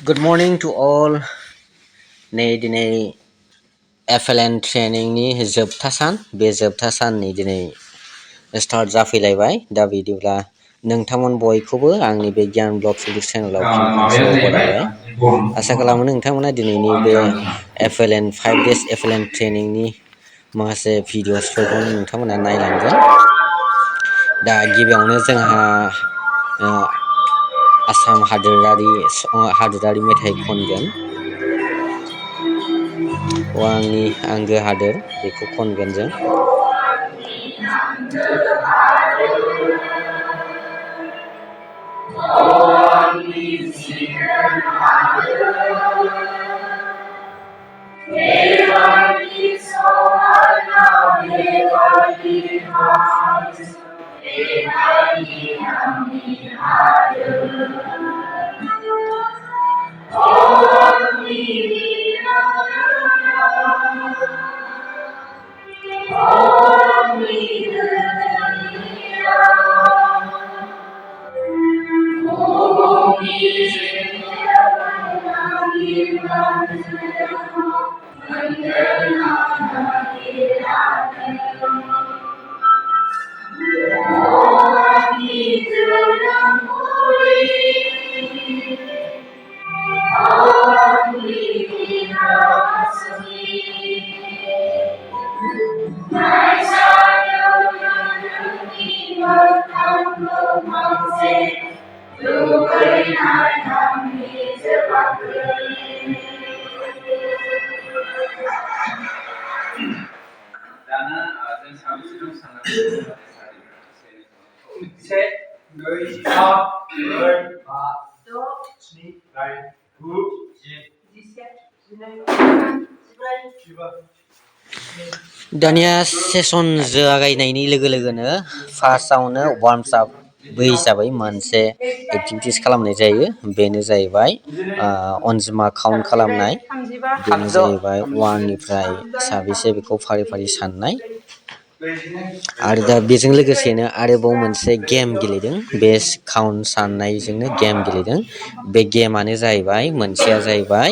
Good morning to all. नै दिनै FLN Training नि जोबथा सान बे जोबथा साननि दिनै स्टार्ट जाफैलायबाय दा बिदिब्ला नोंथांमोन बयखौबो आंनि बे गियान ब्लग्स इउटिउब चेनेलाव फिन खनसे बरायबाय आसा खालामो नोंथांमोना दिनैनि बे FLN 5 days FLN Training नि माखासे भिडिअसफोरखौ नोंथांमोना नायलांगोन दा गिबियावनो जोंहा आसाम हादोरारि मेथाइ खनगोन आंनि आंगो हादोर बेखौ खनगोन जों दानिया सेसन जागायनायनि लोगो लोगोनो फार्स्टआवनो वार्मस आप हिसाबै मोनसे एक्टिभिटिस खालामनाय जायो बेनो जाहैबाय अनजिमा काउन्ट खालामनाय बेनो जाहैबाय 1 निफ्राय साबेसे बेखौ फारि फारि साननाय आरो दा बेजों लोगोसेनो आरोबाव मोनसे गेम गेलेदों बे काउन्ट साननायजोंनो गेम गेलेदों बे गेमानो जाहैबाय मोनसेया जाहैबाय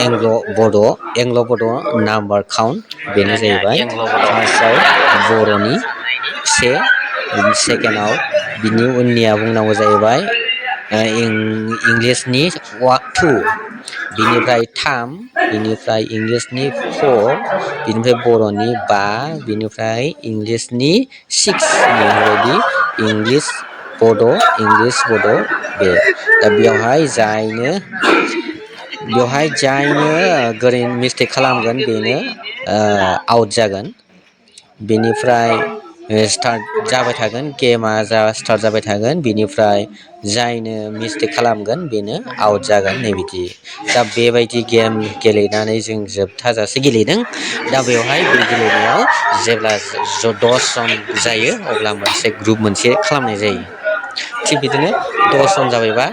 एंग्ल' बड' नाम्बार काउन्ट बेनो जाहैबाय फार्स्टआव बर'नि 1 सेकेन्डआव बिनि उननिया बुंनांगौ जाहैबाय इंलिसनि 2 बिनिफ्राय 3 बिनिफ्राय इंलिसनि 4 बिनिफ्राय बर'नि 5 बिनिफ्राय इंलिसनि 6 बेफोरबायदि इंलिस बड' बे दा बेवहाय जायनो गोरोन्थि मिस्टेक खालामगोन बेनो आउट जागोन बेनिफ्राय स्टार्ट जाबाय थागोन गेमा स्टार्ट जाबाय थागोन बेनिफ्राय जायनो मिस्टेक खालामगोन बेनो आउट जागोन नैबिदि दा बेबायदि गेम गेलेनानै जों जोबथाजासे गेलेदों दा बेवहाय बे गेलेनायाव जेब्ला 10 जन जायो अब्ला मोनसे ग्रुप मोनसे खालामनाय जायो थिग बिदिनो 10 जन जाबायबा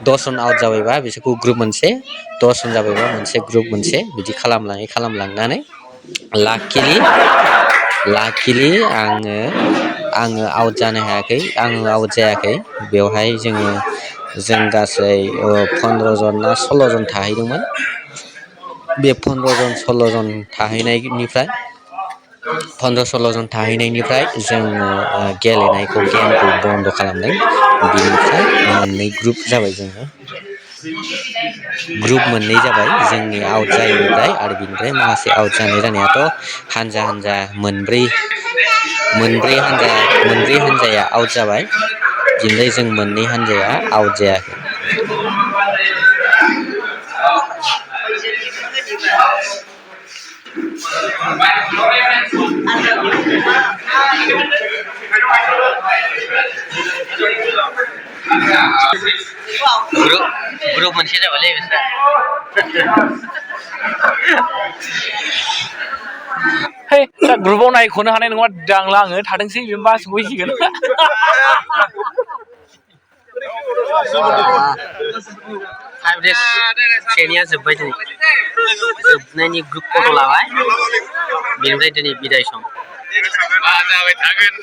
10 जन आउट जाबायबा बिसोरखौ ग्रुप मोनसे 10 जन जाबायबा मोनसे ग्रुप मोनसे बिदि खालामलांनानै लाकिलि आङो आउट जानो हायाखै आङो आउट जायाखै बेवहाय जों गासै 15 जन ना 16 जन थाहैदोंमोन बे 15 जन 16 जन थाहैनायनिफ्राय जोङो गेमखौ बन्द' खालामदों बिनिफ्राय मोननै ग्रुप जाबाय ग्रुप मोननै जाबाय जोंनि आउट जायैनिफ्राय आरो बिनिफ्राय माखासे आउट जानायाथ' हानजा मोनब्रै हानजाया आउट जाबाय बिनिफ्राय जों मोननै हानजाया आउट जायाखै ग्रुप मोनसे जाबायलै बिसोर हे दा ग्रुपाव नायख'नो हानाय नङा दांला आङो थाथोंसै बे बास सफैसिगोन 5 days ट्रेनिंआ जोब्बाय दिनै जोबनायनि ग्रुप फट' लाबाय बेनिफ्राय दिनै बिदाय सम जाबाय थागोन